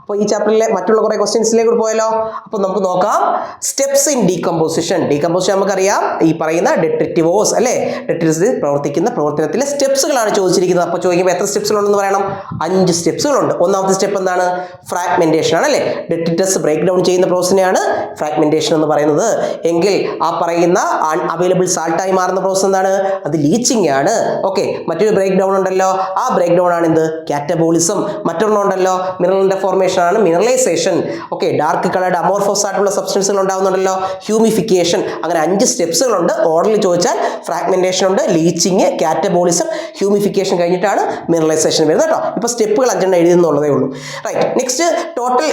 അപ്പോൾ ഈ ചാപ്റ്ററിലെ മറ്റുള്ള കുറേ ക്വസ്റ്റ്യൻസിലേക്ക് പോയാലോ? അപ്പോൾ നമുക്ക് നോക്കാം സ്റ്റെപ്സ് ഇൻ ഡീകമ്പോസിഷൻ. ഡീകമ്പോസിഷൻ നമുക്കറിയാം, ഈ പറയുന്ന ഡെട്രിറ്റിവോസ് അല്ലേ, ഡെട്രിറ്റിവോസ് പ്രവർത്തിക്കുന്ന പ്രവർത്തനത്തിലെ സ്റ്റെപ്സുകളാണ് ചോദിച്ചിരിക്കുന്നത്. അപ്പോൾ ചോദിക്കുമ്പോൾ എത്ര സ്റ്റെപ്സുകളുണ്ടെന്ന് പറയണം? 5 സ്റ്റെപ്സുകളുണ്ട്. ഒന്നാമത്തെ സ്റ്റെപ്പ് എന്താണ്? ഫ്രാഗ്മെന്റേഷൻ ആണ് അല്ലേ. ഡെട്രിറ്റസ് ബ്രേക്ക് ഡൗൺ ചെയ്യുന്ന പ്രോസസ്സിനെയാണ് ഫ്രാഗ്മെന്റേഷൻ എന്ന് പറയുന്നത്. എങ്കിൽ ആ പറയുന്ന അൺഅവൈലബിൾ സാൾട്ടായി മാറുന്ന പ്രോസസ് എന്താണ്? അത് ലീച്ചിങ് ആണ്. ഓക്കെ, മറ്റൊരു ബ്രേക്ക് ഡൗൺ ഉണ്ടല്ലോ, ആ ബ്രേക്ക് ഡൗൺ ആണ് എന്ത്? കാറ്റബോളിസം. മറ്റൊരെണ്ണം ഉണ്ടല്ലോ, മിനറലിന്റെ ഫോർമേഷൻ ആണ് മിനറലൈസേഷൻ. ഓക്കെ, ഡാർക്ക് കളർഡ് അമോർഫോസ് ആയിട്ടുള്ള സബ്സ്റ്റൻസുകൾ ഉണ്ടാവുന്നുണ്ടല്ലോ, ഹ്യൂമിഫിക്കേഷൻ. അങ്ങനെ 5 സ്റ്റെപ്സുകളുണ്ട്. ഓർഡറിൽ ചോദിച്ചാൽ ഫ്രാഗ്മെന്റേഷൻ ഉണ്ട്, ലീച്ചിങ്, കാറ്റബോളിസം, ഹ്യൂമിഫിക്കേഷൻ കഴിഞ്ഞിട്ടാണ് മിനറലൈസേഷൻ വരുന്നത് കേട്ടോ. ഇപ്പോൾ സ്റ്റെപ്പുകൾ 5 എഴുതുന്നുള്ളതേ ഉള്ളൂ. Right. Next, total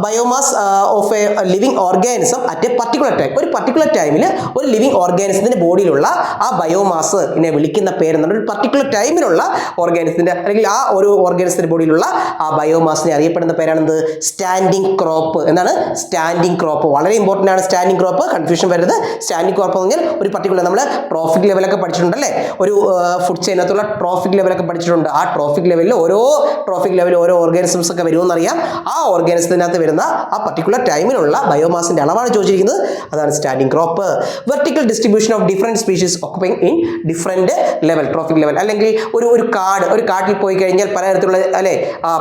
biomass of a living organism at a particular time. ഒരു പർട്ടിക്കുലർ ടൈമിൽ ഒരു ലിവിങ് ഓർഗാനിസത്തിന്റെ ബോഡിയിലുള്ള ആ ബയോമാസ് ഇതിനെ വിളിക്കുന്ന പേരെന്നാണ്. ഒരു പർട്ടിക്കുലർ ടൈമിലുള്ള ഓർഗാനിസത്തിന്റെ അല്ലെങ്കിൽ ആ ഒരു ഓർഗാനിസത്തിന്റെ ബോഡിയിലുള്ള ആ ബയോമാസിനെ അറിയപ്പെടുന്ന പേരാണെന്ത്? Standing crop. എന്താണ്? Standing crop. വളരെ ഇമ്പോർട്ടൻ്റ് ആണ് സ്റ്റാൻഡിങ് ക്രോപ്പ്, കൺഫ്യൂഷൻ വരരുത്. സ്റ്റാൻഡിങ് ക്രോപ്പ് എന്ന് പറഞ്ഞാൽ ഒരു പർട്ടിക്കുലർ, നമ്മൾ ട്രോഫിക് ലെവലൊക്കെ പഠിച്ചിട്ടുണ്ടല്ലേ, ഒരു ഫുഡ് ചെയിനകത്തുള്ള ട്രോഫിക് ലെവലൊക്കെ പഠിച്ചിട്ടുണ്ട്. ആ ട്രോഫിക് ലെവലിൽ ഓരോ ഓർഗാനിസംസ് ഒക്കെ വരുമെന്നറിയാം. ആ ഓർഗാനിസത്തിനകത്ത് വരുന്ന ആ പർട്ടിക്കുലർ ടൈമിലുള്ള ബയോമാസിന്റെ അളവാണ് ചോദിച്ചിരിക്കുന്നത്. അതാണ് standing crop. Vertical distribution of different species occupying in different level, trophic level. അല്ലെങ്കിൽ ഒരു കാട്ടിൽ പോയി കഴിഞ്ഞാൽ പലതരത്തിലുള്ള അല്ലെ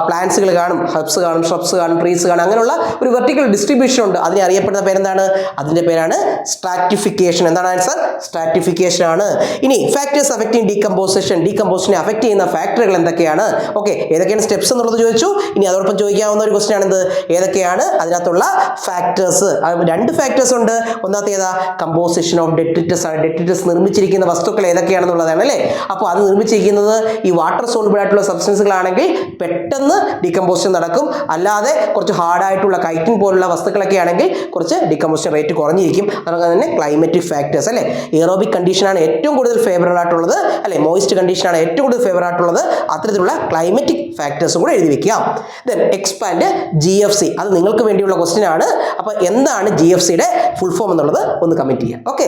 പ്ലാന്റ്സുകൾ കാണും, ഹെർബ്സ് കാണും, ഷ്രബ്സ് കാണും, ട്രീസ് കാണും. അങ്ങനെയുള്ള ഒരു വെർട്ടിക്കൽ ഡിസ്ട്രിബ്യൂഷൻ ഉണ്ട്. അതിനെ അറിയപ്പെടുന്ന പേരെന്താണ്? അതിന്റെ പേരാണ് സ്ട്രാറ്റിഫിക്കേഷൻ. എന്താണ് ആൻസർ? സ്ട്രാറ്റിഫിക്കേഷൻ ആണ്. ഇനി ഫാക്ടേഴ്സ് അഫക്റ്റിംഗ് ഡീകമ്പോസിഷൻ. ഡീകമ്പോസിഷനെ അഫക്ട് ചെയ്യുന്ന ഫാക്ടറുകൾ എന്തൊക്കെയാണ്? ഓക്കെ, ഏതൊക്കെയാണ് സ്റ്റെപ്സ് എന്നുള്ളത് ചോദിച്ചു. ഇനി അതോടൊപ്പം ചോദിക്കാവുന്ന ഒരു ക്വസ്റ്റ്യൻ ആണ് എന്ത്? ഏതൊക്കെയാണ് അതിനകത്തുള്ള ഫാക്ടേഴ്സ്? 2 ഫാക്ടേഴ്സ് ഉണ്ട്. ഒന്നാമത്തെ ഏതാ? കമ്പോസിഷൻ ഓഫ് ഡെട്രിറ്റസ് ആണ്. ഡെട്രിറ്റസ് നിർമ്മിച്ചിരിക്കുന്ന വസ്തുക്കൾ ഏതൊക്കെയാണെന്നുള്ളതാണ് അല്ലേ. അപ്പോൾ അത് നിർമ്മിച്ചിരിക്കുന്നത് ഈ വാട്ടർ സോളുബിൾ ആയിട്ടുള്ള സബ്സ്റ്റൻസുകളാണെങ്കിൽ പെട്ടെന്ന് ഡീകമ്പോസിഷൻ നടക്കും. അല്ലാതെ കുറച്ച് ഹാർഡായിട്ടുള്ള കൈറ്റിൻ പോലുള്ള വസ്തുക്കളൊക്കെ ആണെങ്കിൽ കുറച്ച് ഡീകമ്പോസിഷൻ റേറ്റ് കുറഞ്ഞിരിക്കും. അതുപോലെ തന്നെ ക്ലൈമറ്റിക് ഫാക്ടേഴ്സ് അല്ലേ. എയറോബിക് കണ്ടീഷനാണ് ഏറ്റവും കൂടുതൽ ഫേവറബിൾ ആയിട്ടുള്ളത് അല്ലെ, മോയിസ്റ്റ് കണ്ടീഷനാണ് ഏറ്റവും കൂടുതൽ ഫേവർ ആയിട്ടുള്ളത്. അത്തരത്തിലുള്ള ക്ലൈമറ്റിക് ഫാക്ടേഴ്സും കൂടെ എഴുതി വെക്കാം. Then expand GFC. അത് നിങ്ങൾക്ക് വേണ്ടിയുള്ള ക്വസ്റ്റ്യൻ ആണ്. അപ്പോൾ എന്താണ് GFCയുടെ ഫുൾ ഫോം എന്നുള്ളത് ഒന്ന് കമന്റ് ചെയ്യാം. ഓക്കെ.